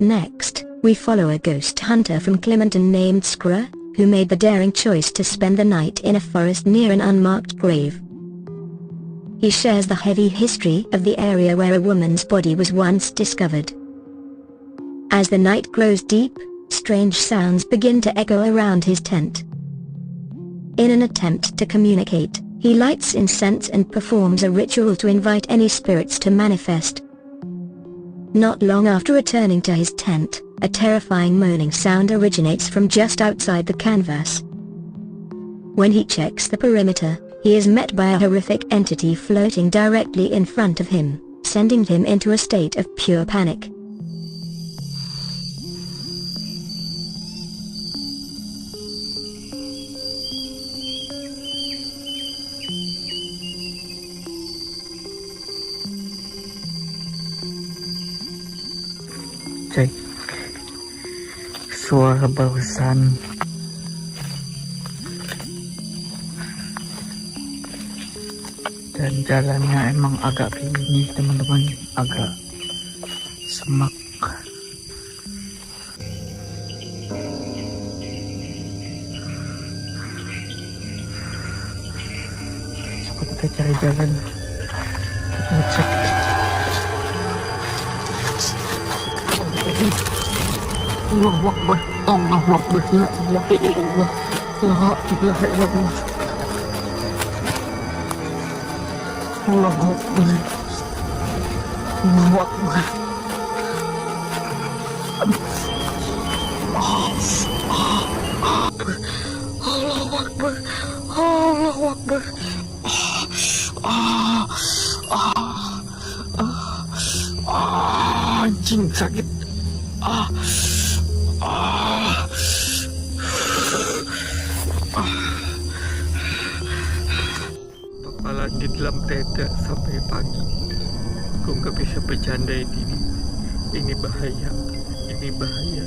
Next, we follow a ghost hunter from Clementon named Scra, who made the daring choice to spend the night in a forest near an unmarked grave. He shares the heavy history of the area where a woman's body was once discovered. As the night grows deep, strange sounds begin to echo around his tent. In an attempt to communicate, he lights incense and performs a ritual to invite any spirits to manifest. Not long after returning to his tent, a terrifying moaning sound originates from just outside the canvas. When he checks the perimeter, he is met by a horrific entity floating directly in front of him, sending him into a state of pure panic. Cek suara barusan dan jalannya emang agak gini teman-teman, agak semak. Coba kita cari jalan, kita cek. Allahu Akbar, Allahu Akbar, la ilaha illallah, la ilaha illallah. Allahu Akbar, Allahu Akbar. Allahu Akbar, Allahu Akbar. Anjing sakit. Kepala di dalam tenda sampai pagi. Aku nggak bisa bercandain ini. Ini bahaya. Ini bahaya.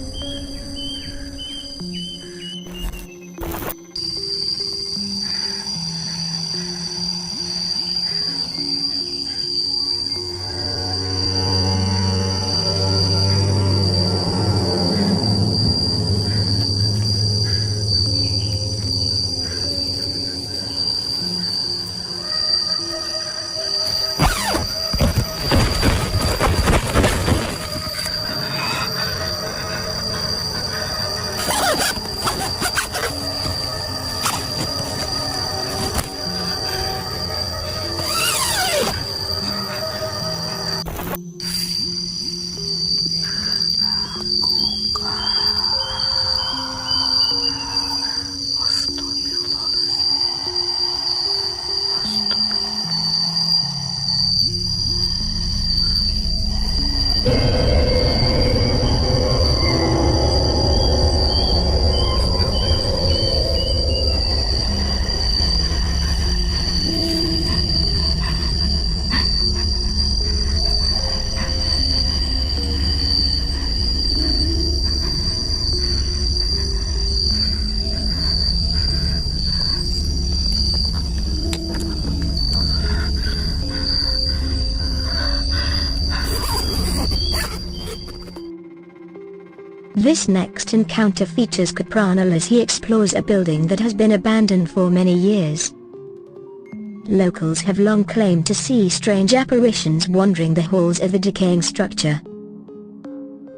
This next encounter features Capranal as he explores a building that has been abandoned for many years. Locals have long claimed to see strange apparitions wandering the halls of the decaying structure.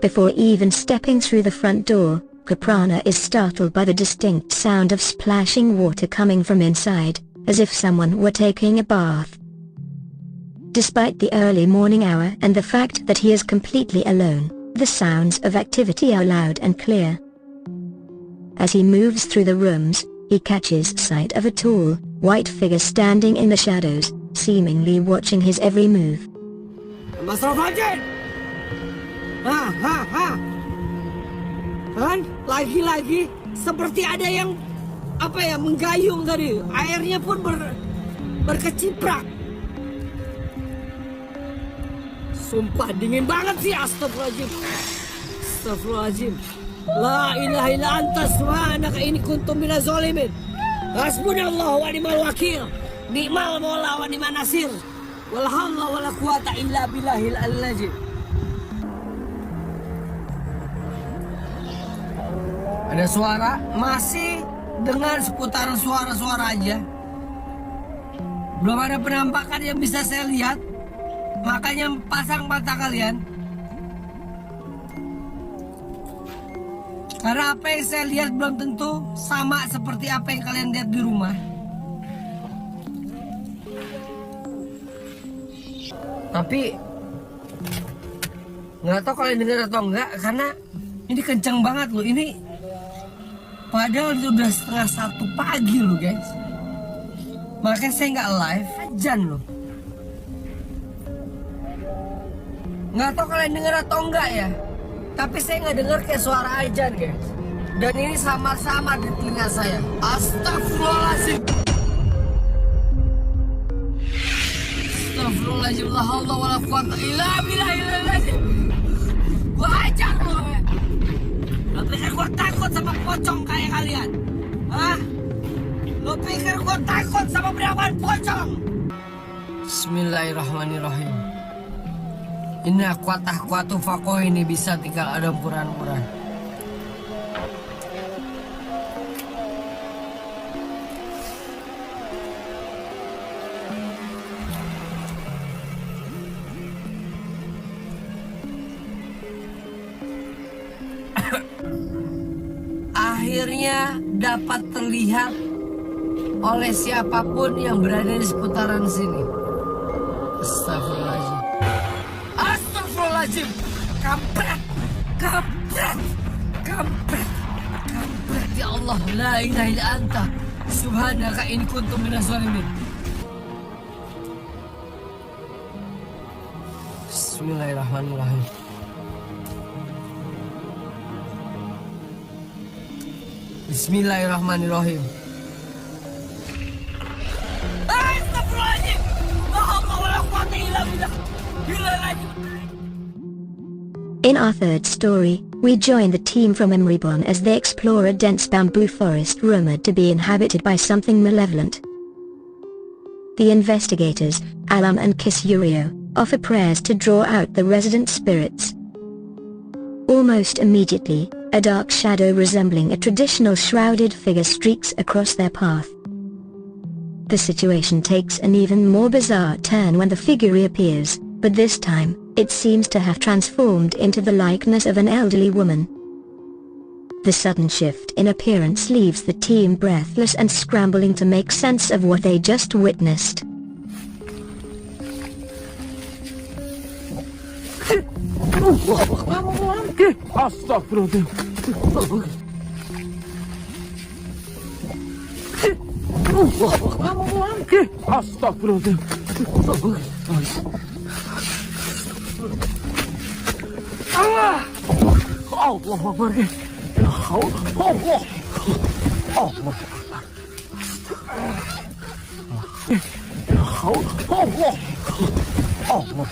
Before even stepping through the front door, Caprana is startled by the distinct sound of splashing water coming from inside, as if someone were taking a bath. Despite the early morning hour and the fact that he is completely alone, the sounds of activity are loud and clear. As he moves through the rooms, he catches sight of a tall, white figure standing in the shadows, seemingly watching his every move. Mas Rafajin! Kan? Lagi-lagi seperti ada yang menggayung tadi. Airnya pun berkeciprak. Sumpah dingin banget sih, astagfirullahaladzim. Astagfirullahaladzim. La ilaha illa anta subhanaka inni kuntu minaz zalimin. Hasbunallahu wa ni'mal wakil. Ni'mal maula wa ni'man nasir. Wala hawla wala quwata illa billahil aliyyil azim. Ada suara, masih dengan seputaran suara-suara aja. Belum ada penampakan yang bisa saya lihat. Makanya pasang mata kalian. Karena apa yang saya lihat belum tentu sama seperti apa yang kalian lihat di rumah. Tapi nggak tahu kalian dengar atau enggak, karena ini kencang banget loh. Ini padahal itu udah 1:30 pagi loh guys. Makanya saya nggak live, ajan loh. Nggak tahu kalian dengar atau enggak ya. Tapi saya nggak dengar kayak suara ajan guys. Dan ini sama-sama di telinga saya. Astagfirullahaladzim. Astagfirullahaladzim. La haula wala quwata illa billah. Gua ajar lu ya. Lo pikir gua takut sama pocong kayak kalian? Hah? Lo pikir gua takut sama berawan pocong? Bismillahirrahmanirrahim. Inna kuatah fakoh ini bisa tinggal ada muran-muran. Akhirnya dapat terlihat oleh siapapun yang berada di seputaran sini. Astagfirullahaladzim. Astagfirullahaladzim. Kampret. Kampret. Kampret. Kampret ya Allah. La ilaha illa anta. Subhanaka in kuntum minas zalimin. Bismillahirrahmanirrahim. Bismillahirrahmanirrahim. Astagfirullahaladzim. La haula wala quwata illa billah. In our third story, we join the team from Emrybon as they explore a dense bamboo forest rumored to be inhabited by something malevolent. The investigators, Alam and Kisurio, offer prayers to draw out the resident spirits. Almost immediately, a dark shadow resembling a traditional shrouded figure streaks across their path. The situation takes an even more bizarre turn when the figure reappears, but this time, it seems to have transformed into the likeness of an elderly woman. The sudden shift in appearance leaves the team breathless and scrambling to make sense of what they just witnessed. Astagfirullahaladzim. Astagfirullahaladzim. Allah. Allah Akbar. Allah. Allah. Allah. Allah.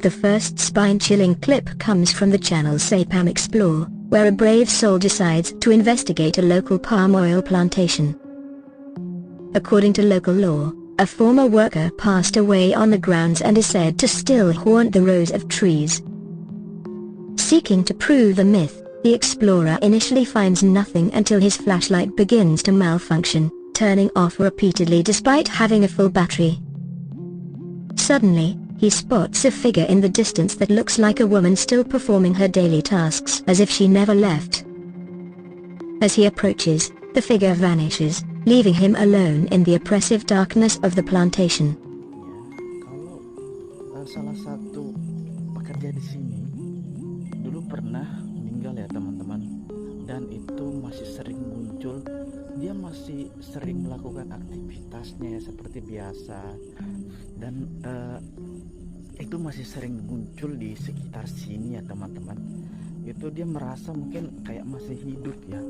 The first spine-chilling clip comes from the channel Sapam Explore, where a brave soul decides to investigate a local palm oil plantation. According to local law, a former worker passed away on the grounds and is said to still haunt the rows of trees. Seeking to prove the myth, the explorer initially finds nothing until his flashlight begins to malfunction, turning off repeatedly despite having a full battery. Suddenly, he spots a figure in the distance that looks like a woman still performing her daily tasks as if she never left. As he approaches, the figure vanishes, leaving him alone in the oppressive darkness of the plantation. Kalau salah satu pekerja di sini dulu pernah meninggal ya teman-teman, dan itu masih sering muncul. Dia masih sering melakukan aktivitasnya ya, seperti biasa, dan itu masih sering muncul di sekitar sini ya teman-teman. Itu dia merasa mungkin kayak masih hidup ya,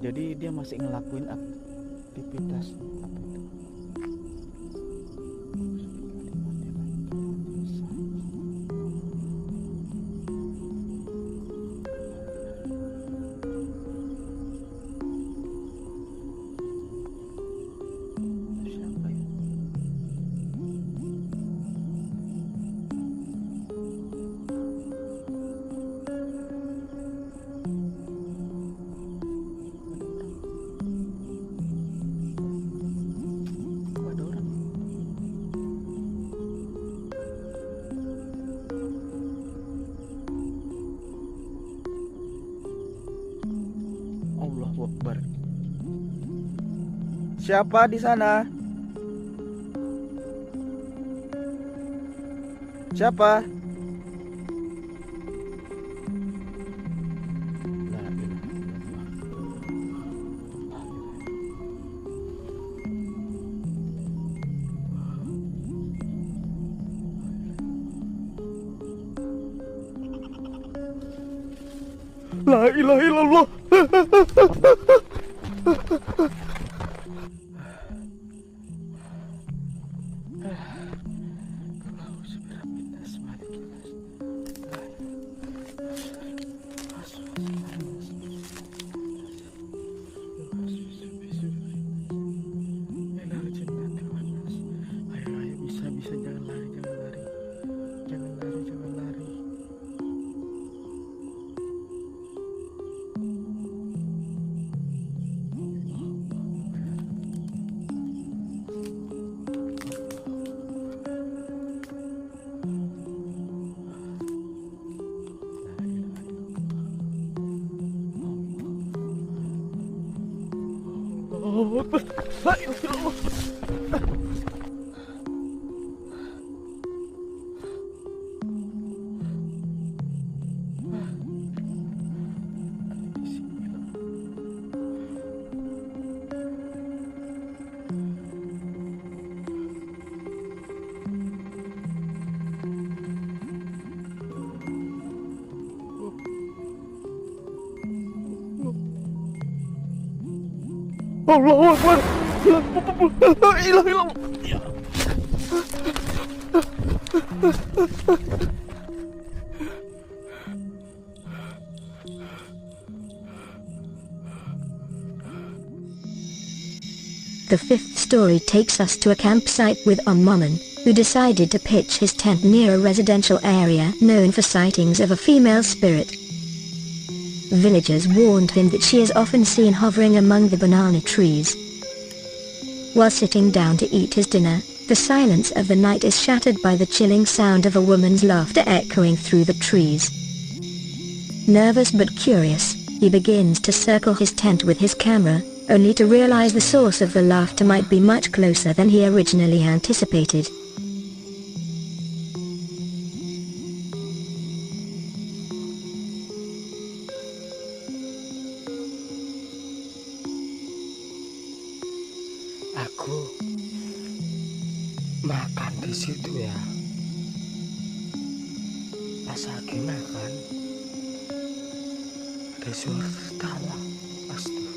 jadi dia masih ngelakuin aktivitas apa itu. Allahu Akbar. Siapa di sana? Siapa? La ilaha illallah. La ilaha illallah. Bisa jangan lari. Allahu Akbar. La ilaha illallah. Allahu Akbar. La ilaha illallah. The fifth story takes us to a campsite with Maman, who decided to pitch his tent near a residential area known for sightings of a female spirit. Villagers warned him that she is often seen hovering among the banana trees. While sitting down to eat his dinner, the silence of the night is shattered by the chilling sound of a woman's laughter echoing through the trees. Nervous but curious, he begins to circle his tent with his camera, only to realize the source of the laughter might be much closer than he originally anticipated. Aku makan di situ ya. Pas lagi makan, ada suara tertawa. Astagfirullah.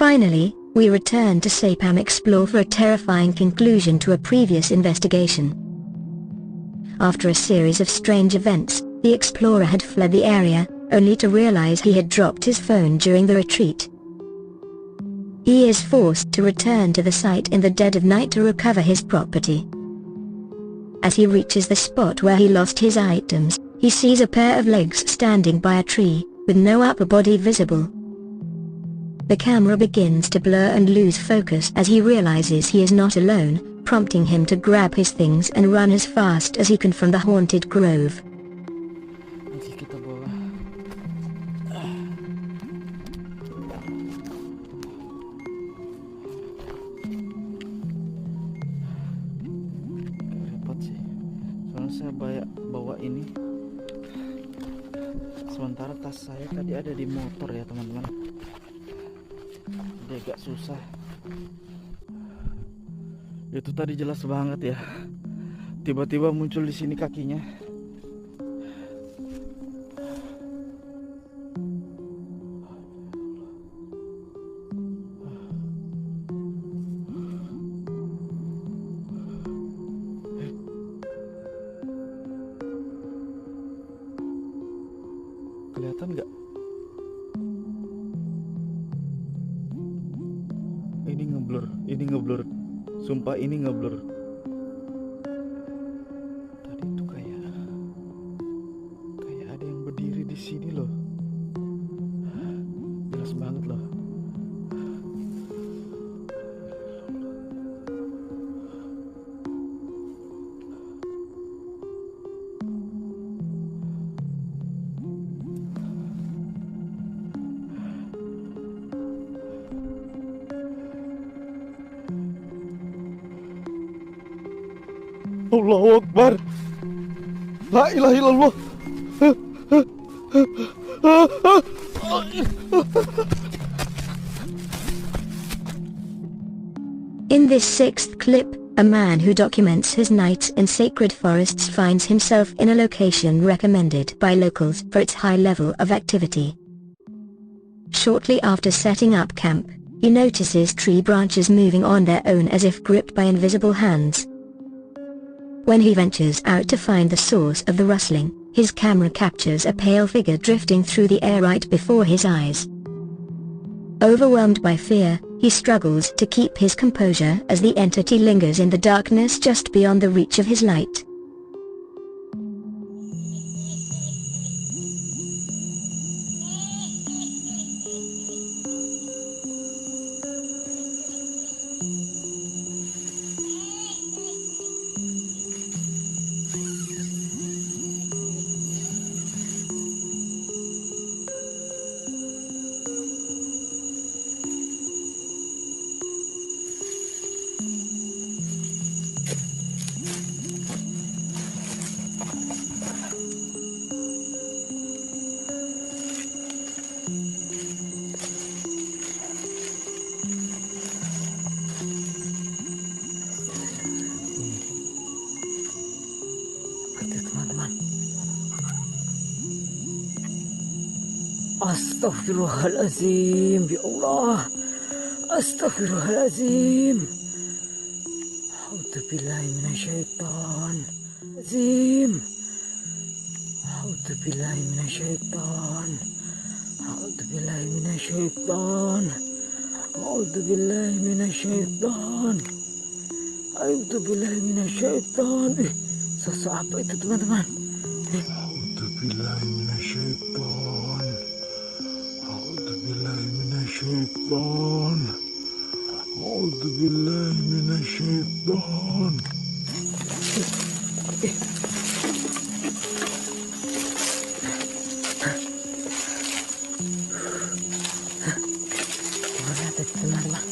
Finally, we return to Sapam Explore for a terrifying conclusion to a previous investigation. After a series of strange events, the explorer had fled the area, only to realize he had dropped his phone during the retreat. He is forced to return to the site in the dead of night to recover his property. As he reaches the spot where he lost his items, he sees a pair of legs standing by a tree, with no upper body visible. The camera begins to blur and lose focus as he realizes he is not alone, prompting him to grab his things and run as fast as he can from the haunted grove. Nanti kita bawa. Repot sih. Soalnya saya bawa ini. Sementara tas saya tadi ada di motor ya teman-teman. Jadi agak susah. Itu tadi jelas banget ya. Tiba-tiba muncul di sini kakinya. Kelihatan nggak? Ini ngeblur. Sumpah ini ngeblur. Tadi itu kayak ada yang berdiri di sini loh. Jelas banget loh. Allahu Akbar. La ilaha illallah. In this sixth clip, a man who documents his nights in sacred forests finds himself in a location recommended by locals for its high level of activity. Shortly after setting up camp, he notices tree branches moving on their own as if gripped by invisible hands. When he ventures out to find the source of the rustling, his camera captures a pale figure drifting through the air right before his eyes. Overwhelmed by fear, he struggles to keep his composure as the entity lingers in the darkness just beyond the reach of his light. Astaghfirullahalazim, ya Allah. Astaghfirullahalazim. A'udzubillahi minasyaitan. Azim. A'udzubillahi minasyaitan. A'udzubillahi minasyaitan. A'udzubillahi minasyaitan. A'udzubillahi minasyaitan. Sosok apa itu teman-teman? A'udzubillahi minasyaitan. A'udzubillahi minasyaitan. A'udzubillahi minasyaitan. Mana tadi teman-teman?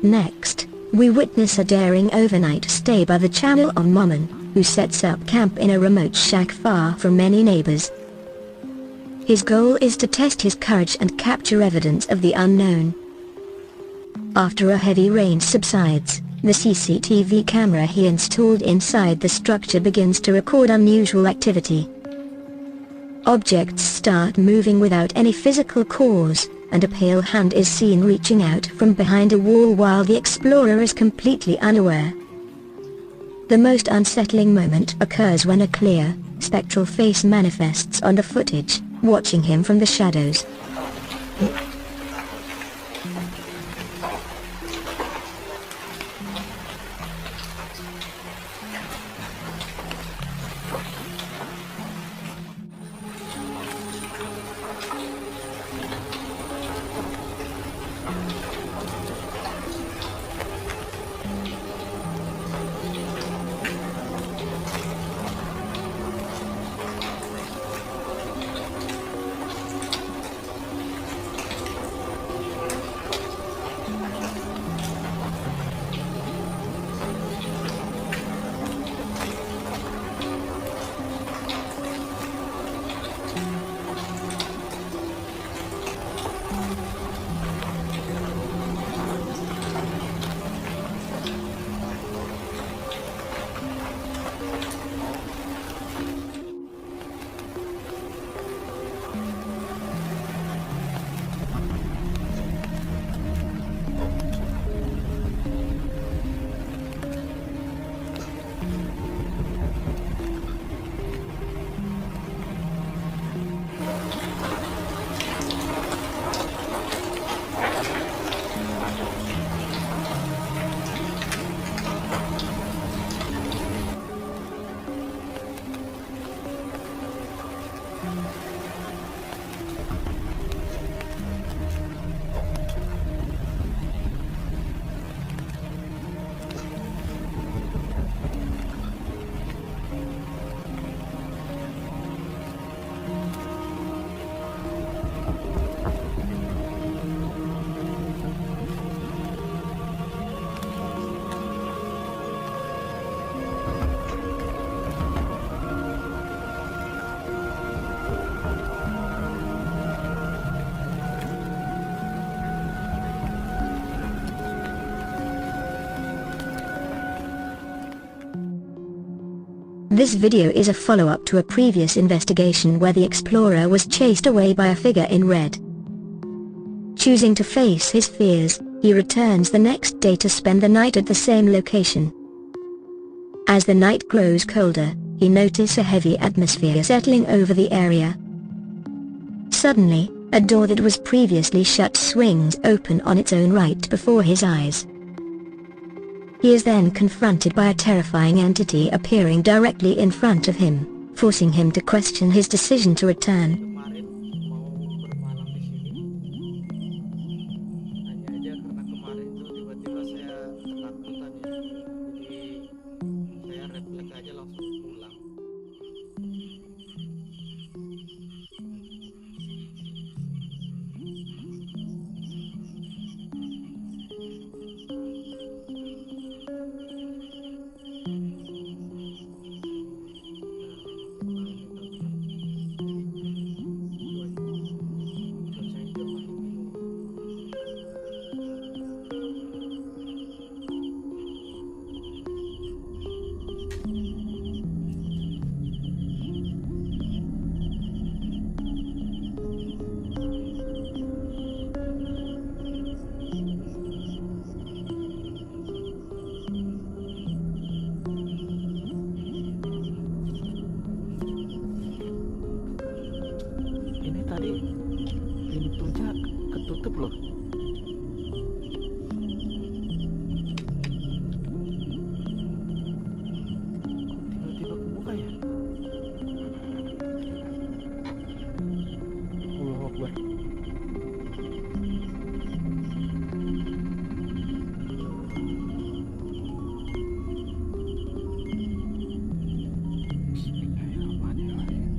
Next, we witness a daring overnight stay by the channel on Momon, who sets up camp in a remote shack far from any neighbors. His goal is to test his courage and capture evidence of the unknown. After a heavy rain subsides, the CCTV camera he installed inside the structure begins to record unusual activity. Objects start moving without any physical cause, and a pale hand is seen reaching out from behind a wall while the explorer is completely unaware. The most unsettling moment occurs when a clear, spectral face manifests on the footage, watching him from the shadows. This video is a follow-up to a previous investigation where the explorer was chased away by a figure in red. Choosing to face his fears, he returns the next day to spend the night at the same location. As the night grows colder, he notices a heavy atmosphere settling over the area. Suddenly, a door that was previously shut swings open on its own right before his eyes. He is then confronted by a terrifying entity appearing directly in front of him, forcing him to question his decision to return. Kemarin mau bermalam di sini, hanya aja karena kemarin itu tiba-tiba saya ketakutan ya, jadi saya refleks aja langsung pulang. Ini tadi pintunya ketutup loh. Tiba-tiba kebuka ya. Allahu Akbar. Bismillahirrahmanirrahim.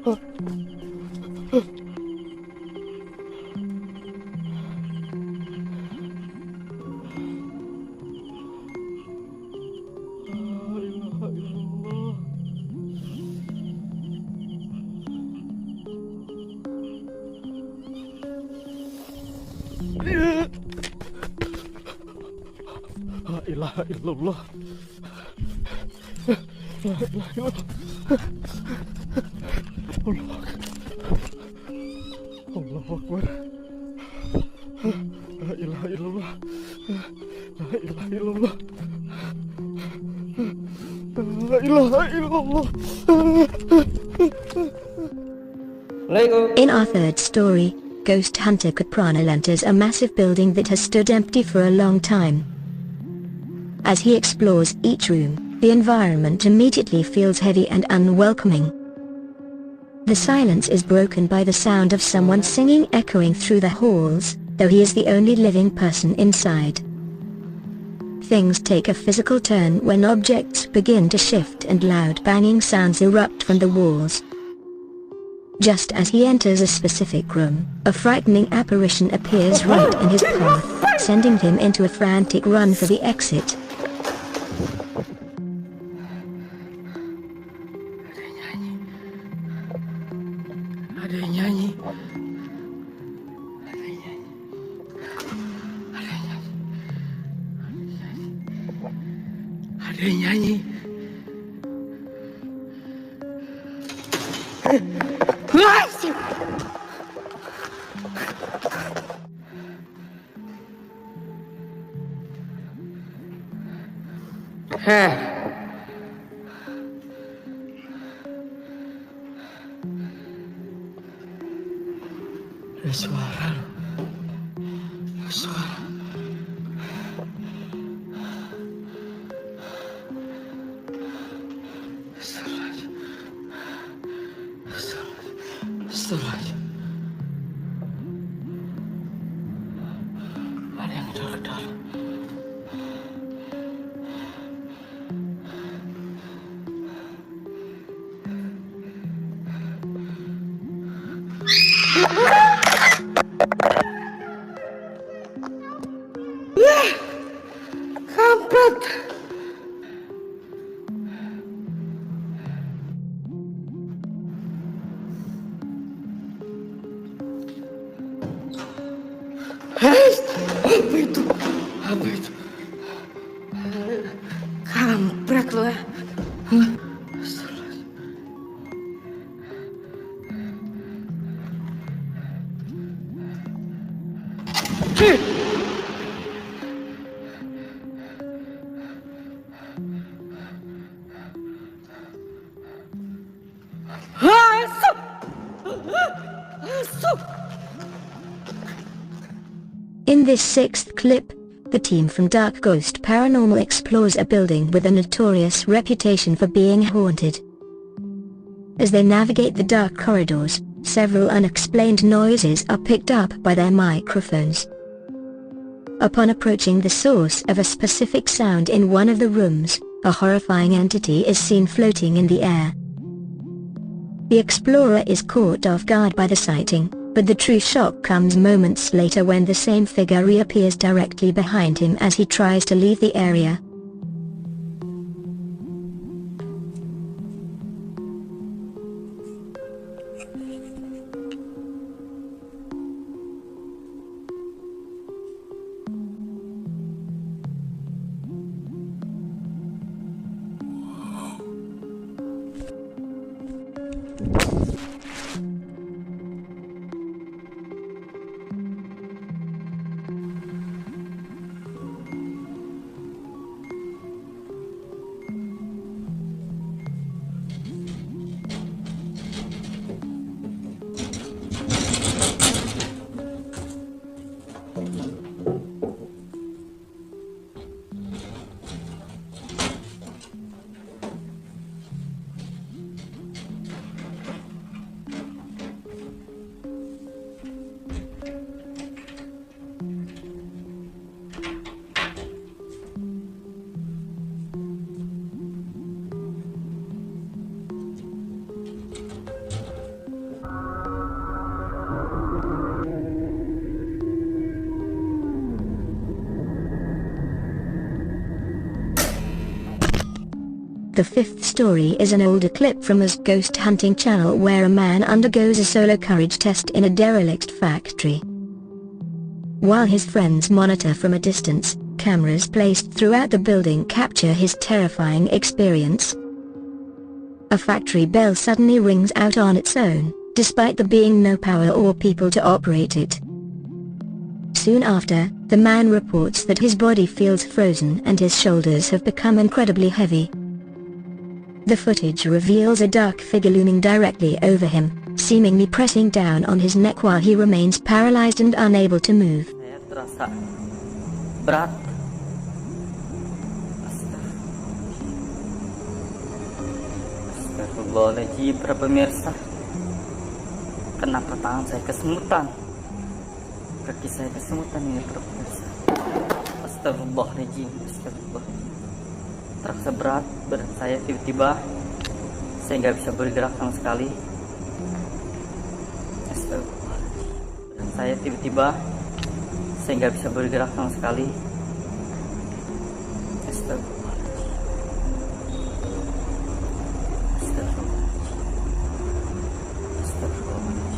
La ilaha illallah. La ilaha illallah. Allahu Akbar. La ilaha illallah. La ilaha illallah. La ilaha illallah. In our third story, ghost hunter Kaprana enters a massive building that has stood empty for a long time. As he explores each room, the environment immediately feels heavy and unwelcoming. The silence is broken by the sound of someone singing echoing through the halls, though he is the only living person inside. Things take a physical turn when objects begin to shift and loud banging sounds erupt from the walls. Just as he enters a specific room, a frightening apparition appears right in his path, sending him into a frantic run for the exit. Ada yang nyanyi. Ada yang nyanyi. Ada suara loh. Ada suara. Astagfirullahaladzim. Ada yang gedor-gedor. Kampret. Apa itu? Apa itu? Kampret lo ya. In this sixth clip, the team from Dark Ghost Paranormal explores a building with a notorious reputation for being haunted. As they navigate the dark corridors, several unexplained noises are picked up by their microphones. Upon approaching the source of a specific sound in one of the rooms, a horrifying entity is seen floating in the air. The explorer is caught off guard by the sighting, but the true shock comes moments later when the same figure reappears directly behind him as he tries to leave the area. The fifth story is an older clip from a ghost hunting channel where a man undergoes a solo courage test in a derelict factory. While his friends monitor from a distance, cameras placed throughout the building capture his terrifying experience. A factory bell suddenly rings out on its own, despite there being no power or people to operate it. Soon after, the man reports that his body feels frozen and his shoulders have become incredibly heavy. The footage reveals a dark figure looming directly over him, seemingly pressing down on his neck while he remains paralyzed and unable to move. Saya terasa berat. Astagfirullahaladzim, para pemirsa. Kenapa tangan saya kesemutan? Kaki saya kesemutan ini, para pemirsa. Astagfirullahaladzim, astagfirullah. Terasa berat badan saya, tiba-tiba saya nggak bisa bergerak sama sekali. Astagfirullahaladzim. Badan saya tiba-tiba saya nggak bisa bergerak sama sekali. Astagfirullahaladzim. Astagfirullahaladzim. Astagfirullahaladzim.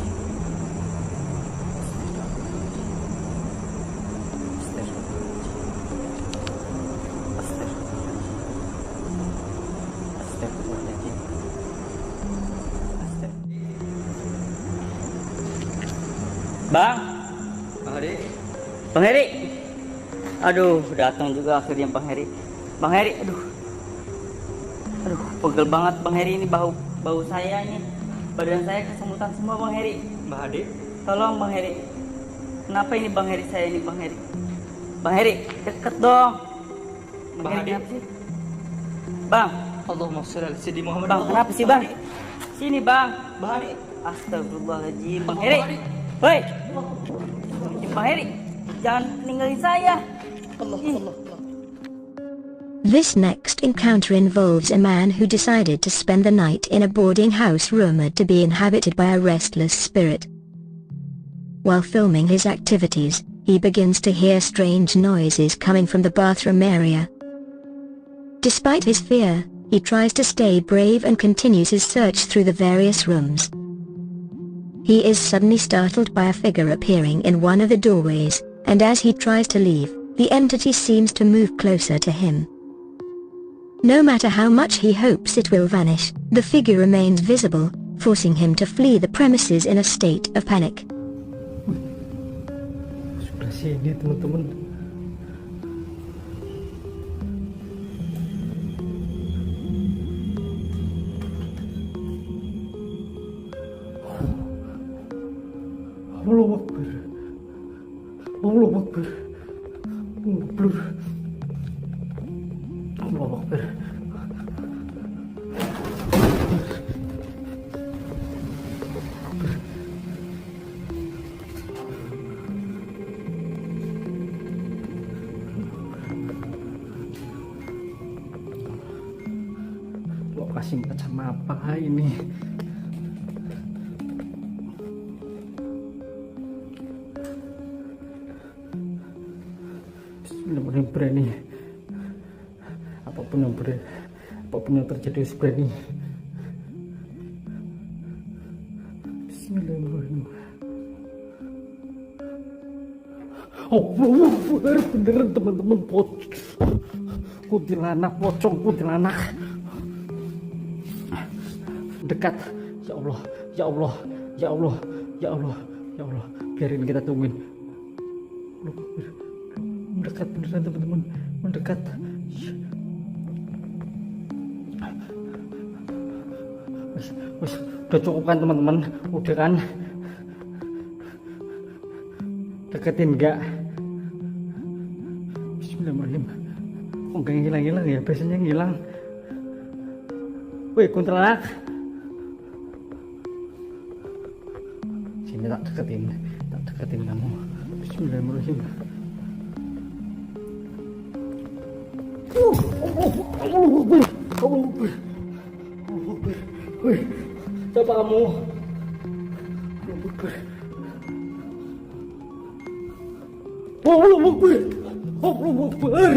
Bang, Bang Heri, aduh, datang juga akhirnya Bang Heri. Bang Heri, aduh, pegel banget Bang Heri, ini bau saya ini, badan saya kesemutan semua Bang Heri. Mbak Ade, Tolong Bang Heri, kenapa ini Bang Heri saya ini Bang Heri? Bang Heri, deket dong. Bang Heri, kenapa sih? Bang, Allahumma sholli ala sayyidina Muhammad. Bang, kenapa sih Bang? Sini Bang. Mbak Ade, Astagfirullahaladzim, Bang Heri. Woi, Bang Heri, jangan ninggalin saya. Allah. This next encounter involves a man who decided to spend the night in a boarding house rumored to be inhabited by a restless spirit. While filming his activities, he begins to hear strange noises coming from the bathroom area. Despite his fear, he tries to stay brave and continues his search through the various rooms. He is suddenly startled by a figure appearing in one of the doorways, and as he tries to leave, the entity seems to move closer to him. No matter how much he hopes it will vanish, the figure remains visible, forcing him to flee the premises in a state of panic. Sudah sini teman-teman. Allah Akbar. Allah Akbar. Allah Akbar. Lokasi macam apa ini? Benar-benar berani. Apapun yang terjadi berani. Bismillahirrahmanirrahim. Oh, beneran teman-teman, kuntilanak, pocong kuntilanak dekat. Ya Allah, ya Allah, ya Allah, ya Allah, ya Allah, biarin kita tungguin. Mendekat beneran teman-teman, mendekat. Wes, udah cukup kan teman-teman, udah kan? Deketin enggak? Bismillahirrahmanirrahim. Kok enggak hilang-hilang ya? Biasanya ngilang. Woi, kuntilanak. Sini tak deketin kamu. Bismillahirrahmanirrahim. Woi, siapa kamu? Allah Akbar. Allah Akbar.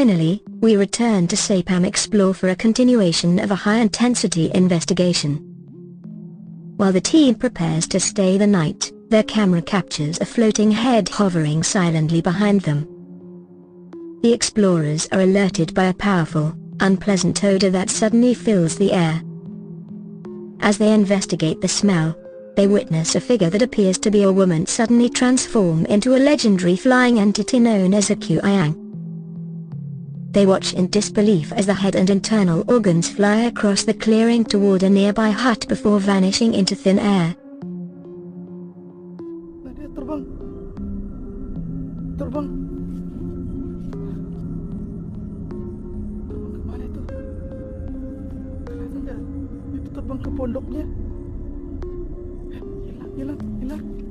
Finally, we return to Sapam Explore for a continuation of a high-intensity investigation. While the team prepares to stay the night, their camera captures a floating head hovering silently behind them. The explorers are alerted by a powerful, unpleasant odor that suddenly fills the air. As they investigate the smell, they witness a figure that appears to be a woman suddenly transform into a legendary flying entity known as a Kuayang. They watch in disbelief as the head and internal organs fly across the clearing toward a nearby hut before vanishing into thin air. Dia terbang. Terbang. Terbang kemana itu? Kelihatan nggak? Itu terbang ke pondoknya. Hilang.